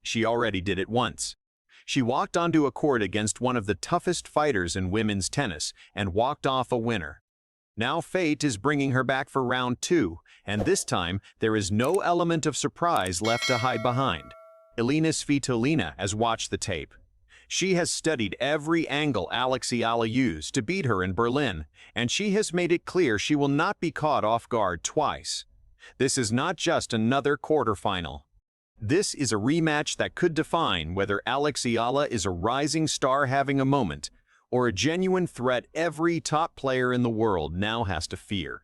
She already did it once. She walked onto a court against one of the toughest fighters in women's tennis and walked off a winner. Now fate is bringing her back for round 2, and this time there is no element of surprise left to hide behind. Elina Svitolina has watched the tape. She has studied every angle Alex Eala used to beat her in Berlin, and she has made it clear she will not be caught off guard twice. This is not just another quarterfinal. This is a rematch that could define whether Alex Eala is a rising star having a moment, or a genuine threat every top player in the world now has to fear.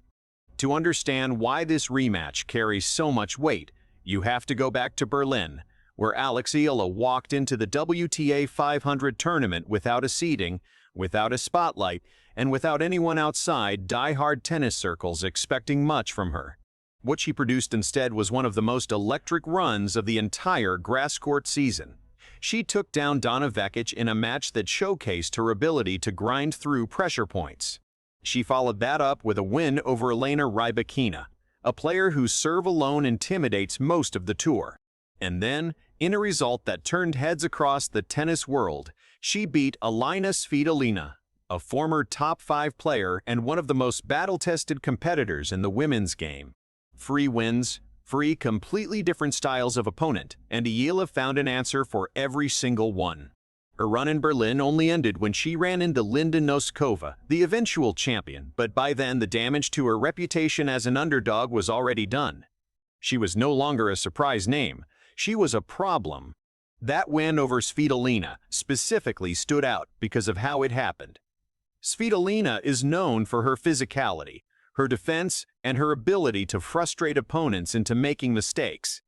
To understand why this rematch carries so much weight, you have to go back to Berlin, where Alex Eala walked into the WTA 500 tournament without a seeding, without a spotlight, and without anyone outside die-hard tennis circles expecting much from her. What she produced instead was one of the most electric runs of the entire grass court season. She took down Donna Vekic in a match that showcased her ability to grind through pressure points. She followed that up with a win over Elina Svitolina, a player whose serve alone intimidates most of the tour. And then, in a result that turned heads across the tennis world, she beat Elina Svitolina, a former top 5 player and one of the most battle-tested competitors in the women's game. Free wins, free completely different styles of opponent, and Eala found an answer for every single one. Her run in Berlin only ended when she ran into Linda Noskova, the eventual champion, but by then the damage to her reputation as an underdog was already done. She was no longer a surprise name, she was a problem. That win over Svitolina specifically stood out because of how it happened. Svitolina is known for her physicality, her defense, and her ability to frustrate opponents into making mistakes.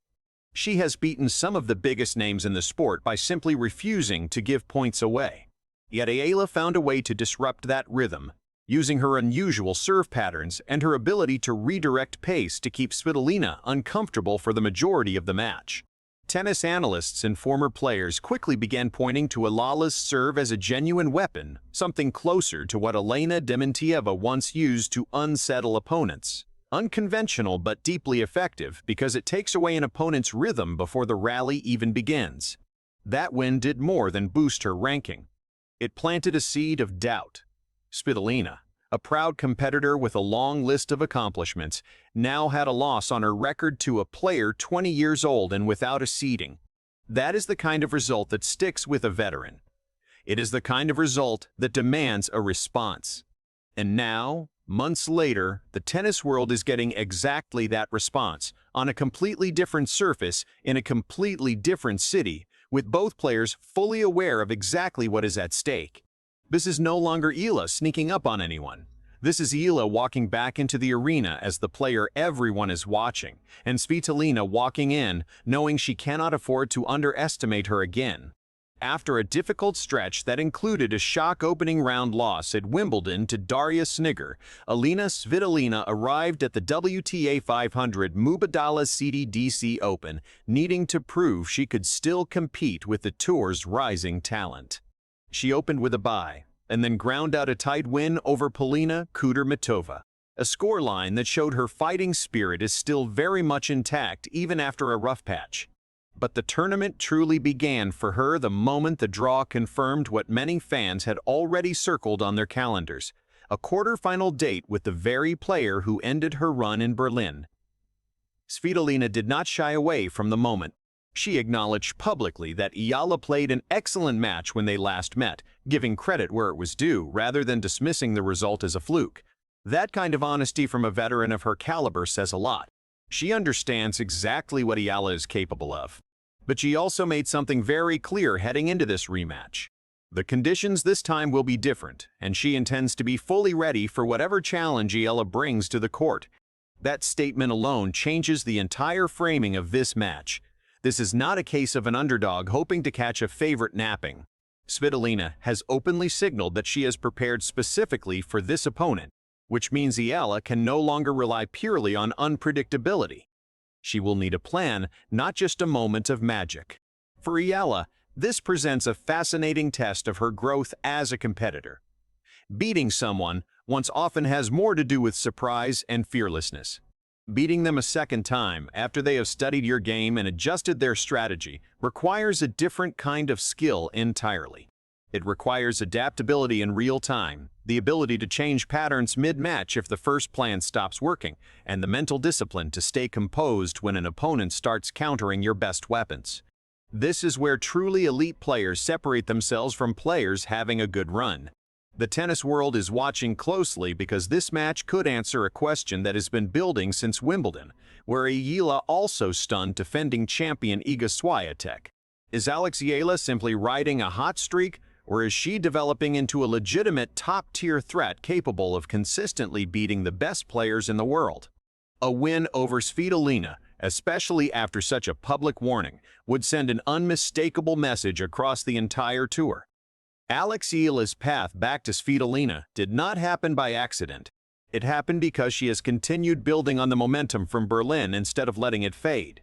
She has beaten some of the biggest names in the sport by simply refusing to give points away. Yet Eala found a way to disrupt that rhythm, using her unusual serve patterns and her ability to redirect pace to keep Svitolina uncomfortable for the majority of the match. Tennis analysts and former players quickly began pointing to Eala's serve as a genuine weapon, something closer to what Elena Dementieva once used to unsettle opponents. Unconventional but deeply effective because it takes away an opponent's rhythm before the rally even begins. That win did more than boost her ranking. It planted a seed of doubt. Svitolina, a proud competitor with a long list of accomplishments, now had a loss on her record to a player 20 years old and without a seeding. That is the kind of result that sticks with a veteran. It is the kind of result that demands a response. And now, months later, the tennis world is getting exactly that response, on a completely different surface, in a completely different city, with both players fully aware of exactly what is at stake. This is no longer Eala sneaking up on anyone. This is Eala walking back into the arena as the player everyone is watching, and Svitolina walking in, knowing she cannot afford to underestimate her again. After a difficult stretch that included a shock opening round loss at Wimbledon to Daria Sniger, Elina Svitolina arrived at the WTA 500 Mubadala CDDC Open, needing to prove she could still compete with the tour's rising talent. She opened with a bye, and then ground out a tight win over Polina Kudermetova, a scoreline that showed her fighting spirit is still very much intact even after a rough patch. But the tournament truly began for her the moment the draw confirmed what many fans had already circled on their calendars, a quarterfinal date with the very player who ended her run in Berlin. Svitolina did not shy away from the moment. She acknowledged publicly that Eala played an excellent match when they last met, giving credit where it was due rather than dismissing the result as a fluke. That kind of honesty from a veteran of her caliber says a lot. She understands exactly what Eala is capable of. But she also made something very clear heading into this rematch. The conditions this time will be different, and she intends to be fully ready for whatever challenge Eala brings to the court. That statement alone changes the entire framing of this match. This is not a case of an underdog hoping to catch a favorite napping. Svitolina has openly signaled that she has prepared specifically for this opponent, which means Eala can no longer rely purely on unpredictability. She will need a plan, not just a moment of magic. For Eala, this presents a fascinating test of her growth as a competitor. Beating someone once often has more to do with surprise and fearlessness. Beating them a second time after they have studied your game and adjusted their strategy requires a different kind of skill entirely. It requires adaptability in real time, the ability to change patterns mid-match if the first plan stops working, and the mental discipline to stay composed when an opponent starts countering your best weapons. This is where truly elite players separate themselves from players having a good run. The tennis world is watching closely because this match could answer a question that has been building since Wimbledon, where Eala also stunned defending champion Iga Swiatek. Is Alex Eala simply riding a hot streak, or is she developing into a legitimate top-tier threat capable of consistently beating the best players in the world? A win over Svitolina, especially after such a public warning, would send an unmistakable message across the entire tour. Alex Eala's path back to Svitolina did not happen by accident. It happened because she has continued building on the momentum from Berlin instead of letting it fade.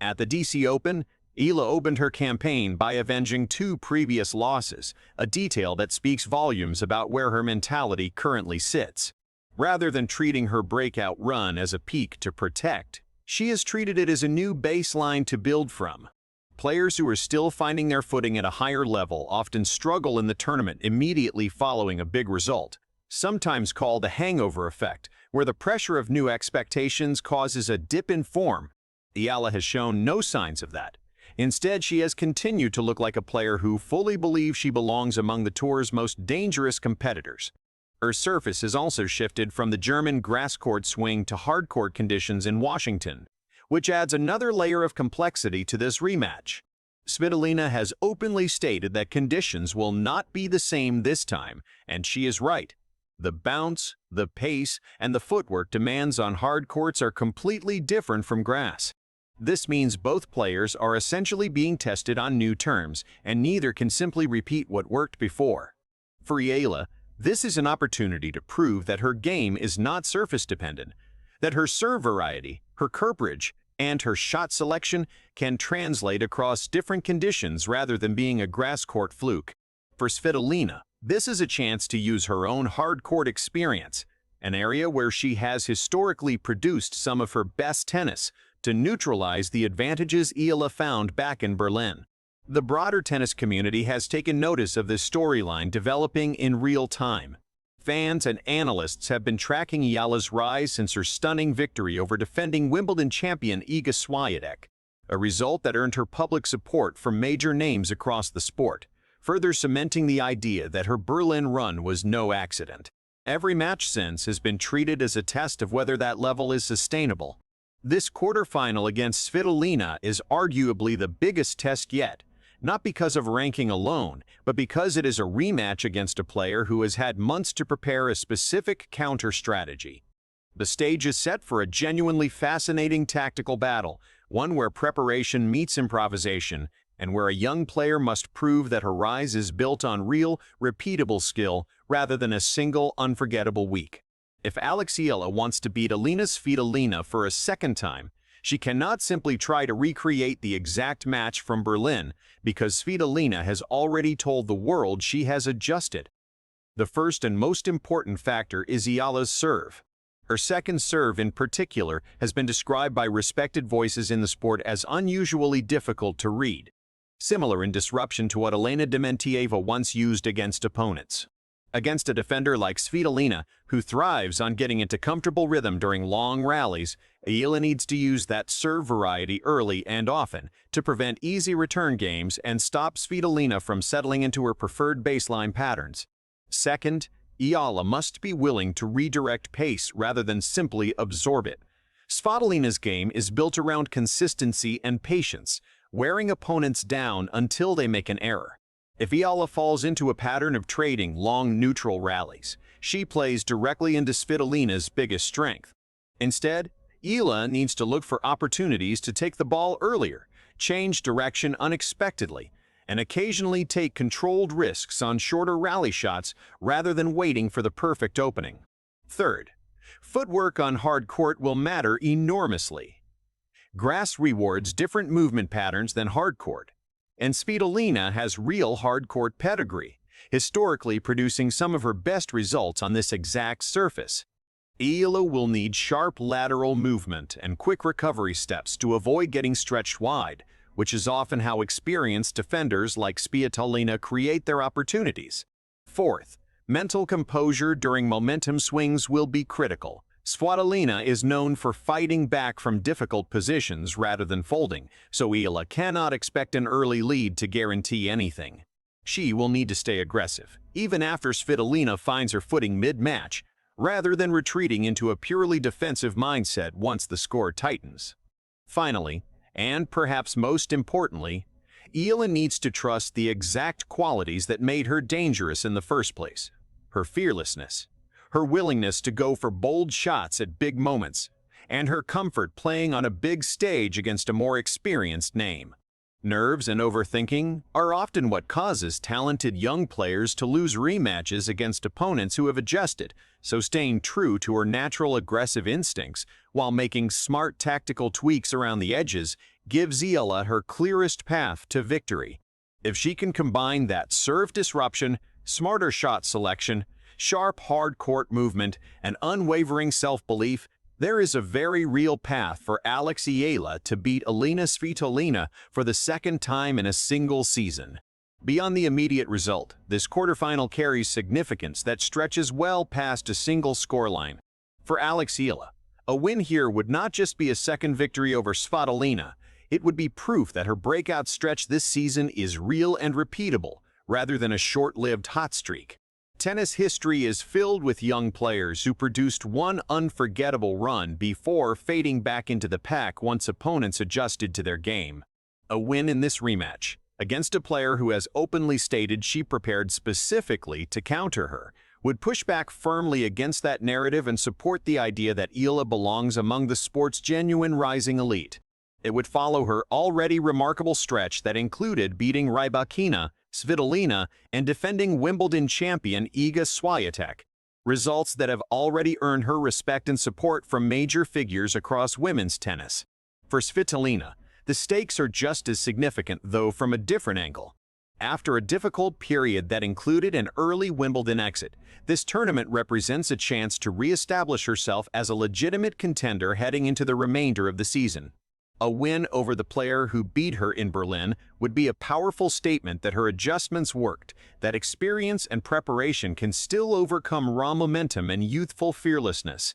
At the DC Open, Eala opened her campaign by avenging 2 previous losses, a detail that speaks volumes about where her mentality currently sits. Rather than treating her breakout run as a peak to protect, she has treated it as a new baseline to build from. Players who are still finding their footing at a higher level often struggle in the tournament immediately following a big result, sometimes called the hangover effect, where the pressure of new expectations causes a dip in form. Eala has shown no signs of that. Instead, she has continued to look like a player who fully believes she belongs among the tour's most dangerous competitors. Her surface has also shifted from the German grass court swing to hard court conditions in Washington, which adds another layer of complexity to this rematch. Svitolina has openly stated that conditions will not be the same this time, and she is right. The bounce, the pace, and the footwork demands on hard courts are completely different from grass. This means both players are essentially being tested on new terms, and neither can simply repeat what worked before. For Eala, this is an opportunity to prove that her game is not surface-dependent, that her serve variety, her coverage, and her shot selection can translate across different conditions rather than being a grass court fluke. For Svitolina, this is a chance to use her own hard court experience, an area where she has historically produced some of her best tennis, to neutralize the advantages Eala found back in Berlin. The broader tennis community has taken notice of this storyline developing in real time. Fans and analysts have been tracking Eala's rise since her stunning victory over defending Wimbledon champion Iga Swiatek, a result that earned her public support from major names across the sport, further cementing the idea that her Berlin run was no accident. Every match since has been treated as a test of whether that level is sustainable. This quarterfinal against Svitolina is arguably the biggest test yet, not because of ranking alone, but because it is a rematch against a player who has had months to prepare a specific counter strategy. The stage is set for a genuinely fascinating tactical battle, one where preparation meets improvisation, and where a young player must prove that her rise is built on real, repeatable skill rather than a single, unforgettable week. If Alex Eala wants to beat Elina Svitolina for a second time, she cannot simply try to recreate the exact match from Berlin, because Svitolina has already told the world she has adjusted. The first and most important factor is Eala's serve. Her second serve in particular has been described by respected voices in the sport as unusually difficult to read, similar in disruption to what Elena Dementieva once used against opponents. Against a defender like Svitolina, who thrives on getting into comfortable rhythm during long rallies, Eala needs to use that serve variety early and often to prevent easy return games and stop Svitolina from settling into her preferred baseline patterns. Second, Eala must be willing to redirect pace rather than simply absorb it. Svitolina's game is built around consistency and patience, wearing opponents down until they make an error. If Eala falls into a pattern of trading long neutral rallies, she plays directly into Svitolina's biggest strength. Instead, Eala needs to look for opportunities to take the ball earlier, change direction unexpectedly, and occasionally take controlled risks on shorter rally shots rather than waiting for the perfect opening. Third, footwork on hard court will matter enormously. Grass rewards different movement patterns than hard court, and Svitolina has real hard court pedigree, historically producing some of her best results on this exact surface. Eala will need sharp lateral movement and quick recovery steps to avoid getting stretched wide, which is often how experienced defenders like Svitolina create their opportunities. Fourth, mental composure during momentum swings will be critical. Svitolina is known for fighting back from difficult positions rather than folding, so Eala cannot expect an early lead to guarantee anything. She will need to stay aggressive, even after Svitolina finds her footing mid-match, rather than retreating into a purely defensive mindset once the score tightens. Finally, and perhaps most importantly, Eala needs to trust the exact qualities that made her dangerous in the first place. Her fearlessness, her willingness to go for bold shots at big moments, and her comfort playing on a big stage against a more experienced name. Nerves and overthinking are often what causes talented young players to lose rematches against opponents who have adjusted, so staying true to her natural aggressive instincts while making smart tactical tweaks around the edges gives Eala her clearest path to victory. If she can combine that serve disruption, smarter shot selection, sharp hard-court movement, and unwavering self-belief, there is a very real path for Alex Eala to beat Elina Svitolina for the second time in a single season. Beyond the immediate result, this quarterfinal carries significance that stretches well past a single scoreline. For Alex Eala, a win here would not just be a second victory over Svitolina, it would be proof that her breakout stretch this season is real and repeatable, rather than a short-lived hot streak. Tennis history is filled with young players who produced one unforgettable run before fading back into the pack once opponents adjusted to their game. A win in this rematch, against a player who has openly stated she prepared specifically to counter her, would push back firmly against that narrative and support the idea that Eala belongs among the sport's genuine rising elite. It would follow her already remarkable stretch that included beating Rybakina, Svitolina, and defending Wimbledon champion Iga Swiatek, results that have already earned her respect and support from major figures across women's tennis. For Svitolina, the stakes are just as significant, though from a different angle. After a difficult period that included an early Wimbledon exit, this tournament represents a chance to re-establish herself as a legitimate contender heading into the remainder of the season. A win over the player who beat her in Berlin would be a powerful statement that her adjustments worked, that experience and preparation can still overcome raw momentum and youthful fearlessness.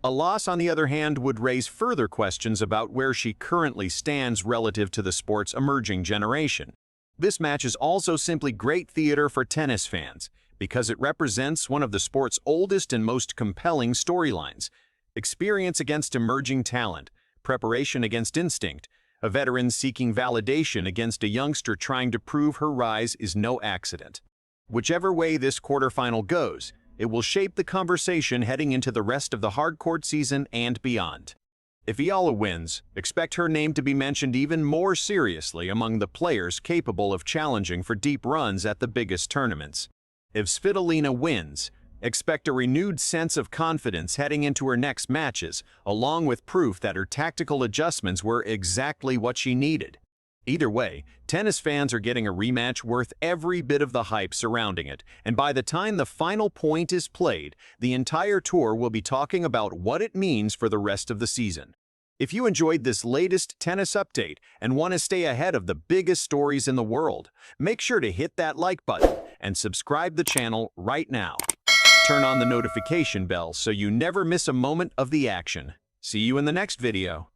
A loss, on the other hand, would raise further questions about where she currently stands relative to the sport's emerging generation. This match is also simply great theater for tennis fans, because it represents one of the sport's oldest and most compelling storylines: experience against emerging talent, preparation against instinct. A veteran seeking validation against a youngster trying to prove her rise is no accident. Whichever way this quarterfinal goes, it will shape the conversation heading into the rest of the hardcourt season and beyond. If Eala wins, expect her name to be mentioned even more seriously among the players capable of challenging for deep runs at the biggest tournaments. If Svitolina wins, expect a renewed sense of confidence heading into her next matches, along with proof that her tactical adjustments were exactly what she needed. Either way, tennis fans are getting a rematch worth every bit of the hype surrounding it, and by the time the final point is played, the entire tour will be talking about what it means for the rest of the season. If you enjoyed this latest tennis update and want to stay ahead of the biggest stories in the world, make sure to hit that like button and subscribe the channel right now. Turn on the notification bell so you never miss a moment of the action. See you in the next video.